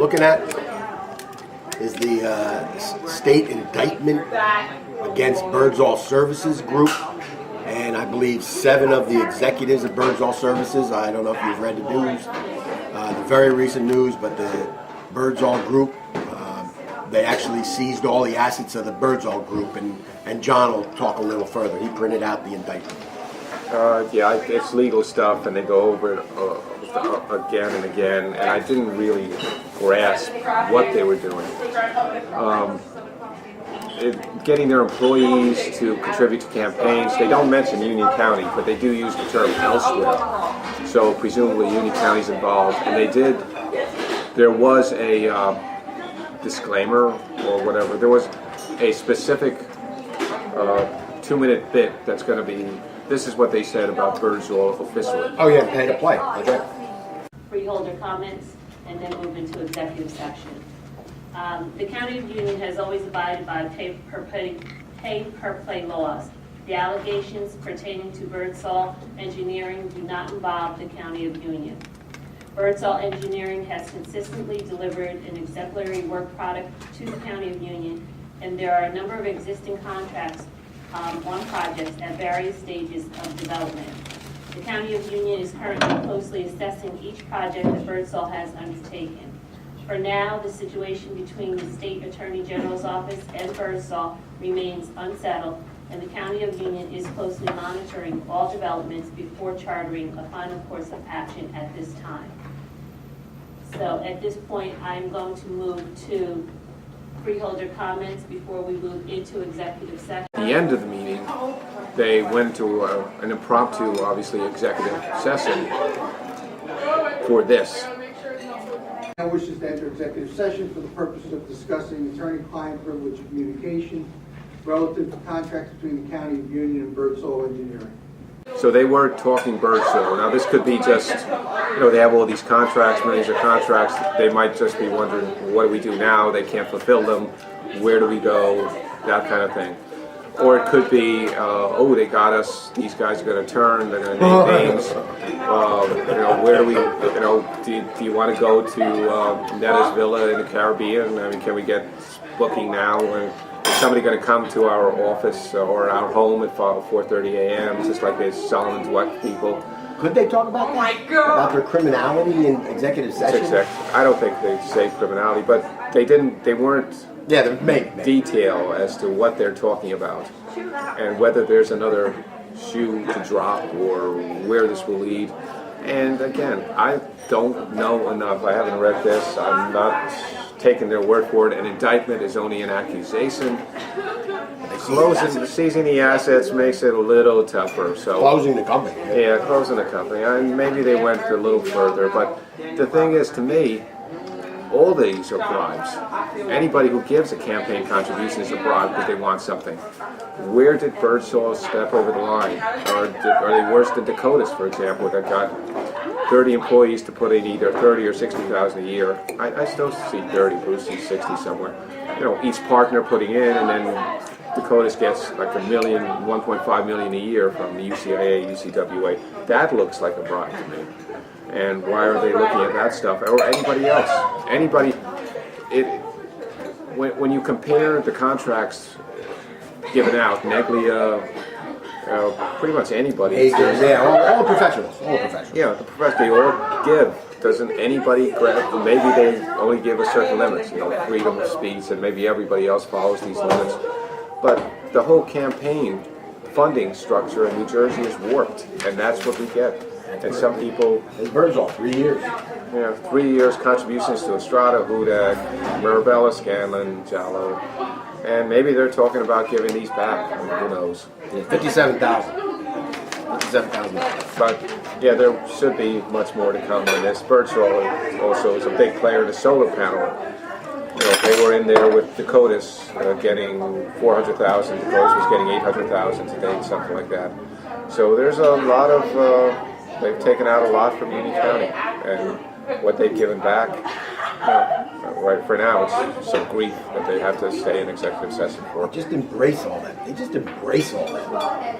looking at is the state indictment against Birdsall Services Group, and I believe 7 of the executives of Birdsall Services. I don't know if you've read the news, the very recent news, but the Birdsall Group, they actually seized all the assets of the Birdsall Group, and John will talk a little further. He printed out the indictment. Yeah, it's legal stuff, and they go over it again and again, and I didn't really grasp what they were doing. Getting their employees to contribute to campaigns. They don't mention Union County, but they do use the term elsewhere. So presumably Union County's involved, and they did. There was a disclaimer or whatever. There was a specific 2-minute bit that's going to be. This is what they said about Birdsall officially. Oh yeah, pay to play. Okay. Freeholder comments, and then move into executive section. The County of Union has always abided by pay-per-play laws. The allegations pertaining to Birdsall Engineering do not involve the County of Union. Birdsall Engineering has consistently delivered an exemplary work product to the County of Union, and there are a number of existing contracts on projects at various stages of development. The County of Union is currently closely assessing each project that Birdsall has undertaken. For now, the situation between the State Attorney General's office and Birdsall remains unsettled, and the County of Union is closely monitoring all developments before chartering a final course of action at this time. So at this point, I'm going to move to freeholder comments before we move into executive session. At the end of the meeting, they went to an impromptu, obviously, executive session for this. Now wishes to enter executive session for the purposes of discussing attorney-client privilege communication relative to contracts between the County of Union and Birdsall Engineering. So they were talking Birdsall. Now this could be just, they have all these contracts, millions of contracts. They might just be wondering, what do we do now? They can't fulfill them. Where do we go? That kind of thing. Or it could be, they got us. These guys are going to turn. They're going to name names. Where do we? Do you want to go to Netta's Villa in the Caribbean? I mean, can we get booking now? And is somebody going to come to our office or our home at 4:30 a.m. just like they Solomon's Wet people? Could they talk about that? About their criminality in executive session? I don't think they'd say criminality, but they didn't. They weren't. Yeah, they're maybe. Detail as to what they're talking about and whether there's another shoe to drop or where this will lead. And again, I don't know enough. I haven't read this. I'm not taking their word for it. An indictment is only an accusation. Seizing the assets makes it a little tougher. So Closing the company. Yeah, closing the company. And maybe they went a little further. But the thing is, to me, all these are bribes. Anybody who gives a campaign contribution is a bribe because they want something. Where did Birdsall step over the line? Are they worse than Dakotas, for example, that got 30 employees to put in either 30 or 60,000 a year? I still see 30, Bruce sees 60 somewhere. Each partner putting in, and then Dakotas gets like $1 million, $1.5 million a year from the UCIA, UCWA. That looks like a bribe to me. And why are they looking at that stuff, or anybody else? When you compare the contracts given out, Neglia, pretty much anybody. All professionals. Yeah, the professionals, they all give. Doesn't anybody grab? Maybe they only give a certain limits, freedom of speech, and maybe everybody else follows these limits. But the whole campaign funding structure in New Jersey is warped, and that's what we get. And some people... And Birdsall, 3 years. 3 years contributions to Estrada, Hudak, Mirabella, Scanlon, Jallo. And maybe they're talking about giving these back. Who knows? Yeah, 57,000. 57,000. But, yeah, there should be much more to come on this. Birdsall also is a big player in the solar panel. They were in there with Dakotas getting 400,000. Dakotas was getting 800,000 to date, something like that. So there's a lot of... they've taken out a lot from Union County, and what they've given back, right for now, it's some grief that they have to stay in executive session for. Just embrace all that. They just embrace all that.